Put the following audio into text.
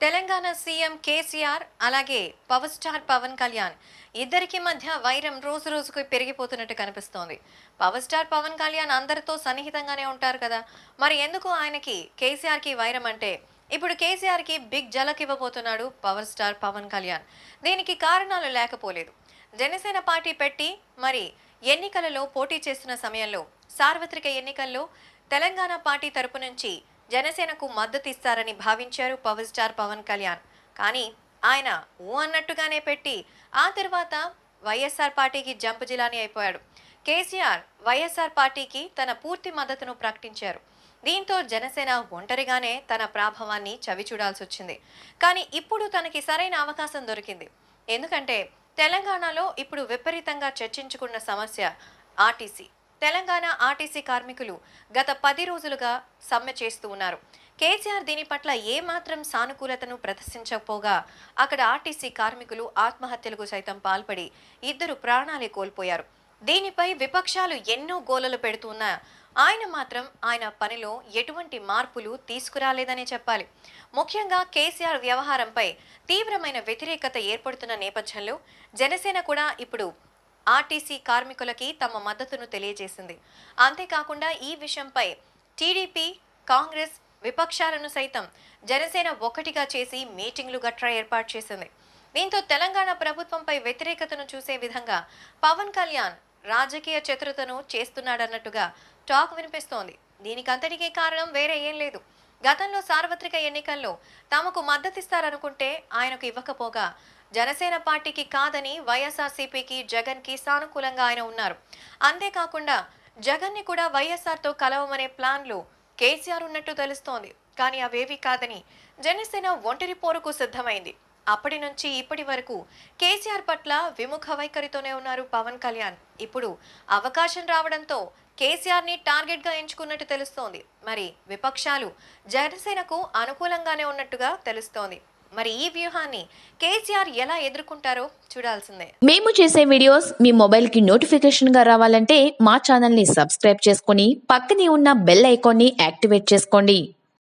Telangana CM KCR అలాగే power star Pawan Kalyan ఇద్దరికి మధ్య వైరం రోజు రోజుకు పెరిగిపోతున్నట్టు కనిపిస్తోంది. పవర్ స్టార్ పవన్ కళ్యాణ్ అందరితో సన్నిహితంగానే ఉంటారు కదా, మరి ఎందుకు ఆయనకి కేసీఆర్ కి వైరం అంటే ఇప్పుడు కేసీఆర్ కి బిగ్ జలక్ ఇవ్వబోతున్నాడు పవర్ స్టార్ పవన్ కళ్యాణ్. దీనికి కారణాలు లేకపోలేదు. జనసేన పార్టీ పెట్టి మరి ఎన్నికలలో పోటీ చేస్తున్న సమయంలో సార్వత్రిక ఎన్నికల్లో తెలంగాణ పార్టీ తరపు నుంచి జనసేనకు మద్దతు ఇస్తారని భావించారు పవర్ స్టార్ పవన్ కళ్యాణ్. కానీ ఆయన అన్నట్టుగానే పెట్టి ఆ తర్వాత వైఎస్ఆర్ పార్టీకి జంప్ జిలానీ అయిపోయాడు. కేసీఆర్ వైఎస్ఆర్ పార్టీకి తన పూర్తి మద్దతును ప్రకటించారు. దీంతో జనసేన ఒంటరిగానే తన ప్రాభవాన్ని చవిచూడాల్సి వచ్చింది. కానీ ఇప్పుడు తనకి సరైన అవకాశం దొరికింది. ఎందుకంటే తెలంగాణలో ఇప్పుడు విపరీతంగా చర్చించుకున్న సమస్య ఆర్టీసీ. తెలంగాణ ఆర్టీసీ కార్మికులు గత 10 రోజులుగా సమ్మె చేస్తూ ఉన్నారు. కేసీఆర్ దీని పట్ల ఏమాత్రం సానుకూలతను ప్రదర్శించకపోగా అక్కడ ఆర్టీసీ కార్మికులు ఆత్మహత్యలకు సైతం పాల్పడి 2 ప్రాణాలే కోల్పోయారు. దీనిపై విపక్షాలు ఎన్నో గోలలు పెడుతున్నా ఆయన మాత్రం ఆయన పనిలో ఎటువంటి మార్పులు తీసుకురాలేదనే చెప్పాలి. ముఖ్యంగా కేసీఆర్ వ్యవహారంపై తీవ్రమైన వ్యతిరేకత ఏర్పడుతున్న నేపథ్యంలో జనసేన కూడా ఇప్పుడు ఆర్టీసీ కార్మికులకి తమ మద్దతును తెలియజేసింది. అంతేకాకుండా ఈ విషయంపై టీడీపీ, కాంగ్రెస్ విపక్షాలను సైతం జనసేన ఒకటిగా చేసి మీటింగ్లు గట్రా ఏర్పాటు చేసింది. దీంతో తెలంగాణ ప్రభుత్వంపై వ్యతిరేకతను చూసే విధంగా పవన్ కళ్యాణ్ రాజకీయ చతురతను చేస్తున్నాడన్నట్టుగా టాక్ వినిపిస్తోంది. దీనికంతటికీ కారణం వేరే ఏం లేదు. గతంలో సార్వత్రిక ఎన్నికల్లో తమకు మద్దతిస్తారనుకుంటే ఆయనకు ఇవ్వకపోగా జనసేన పార్టీకి కాదని వైఎస్ఆర్సీపీకి, జగన్కి సానుకూలంగా ఆయన ఉన్నారు. అంతేకాకుండా జగన్ని కూడా వైఎస్ఆర్తో కలవమనే ప్లాన్లో కేసీఆర్ ఉన్నట్టు తెలుస్తోంది. కానీ అవేవి కాదని జనసేన ఒంటరి పోరుకు సిద్ధమైంది. అప్పటి నుంచి ఇప్పటి వరకు కేసీఆర్ పట్ల విముఖ వైఖరితోనే ఉన్నారు పవన్ కళ్యాణ్. ఇప్పుడు అవకాశం రావడంతో కేసీఆర్ ని టార్గెట్ గా ఎంచుకున్నట్టు తెలుస్తోంది. మరి విపక్షాలు జనసేనకు అనుకూలంగానే ఉన్నట్టుగా తెలుస్తోంది. మరి ఈ వ్యూహాన్ని కేసీఆర్ ఎలా ఎదుర్కొంటారో చూడాల్సిందే. మేము చేసే వీడియోస్ మీ మొబైల్ కి నోటిఫికేషన్ గా రావాలంటే మా ఛానల్ ని సబ్స్క్రైబ్ చేసుకుని పక్కనే ఉన్న బెల్ ఐకాన్ ని యాక్టివేట్ చేసుకోండి.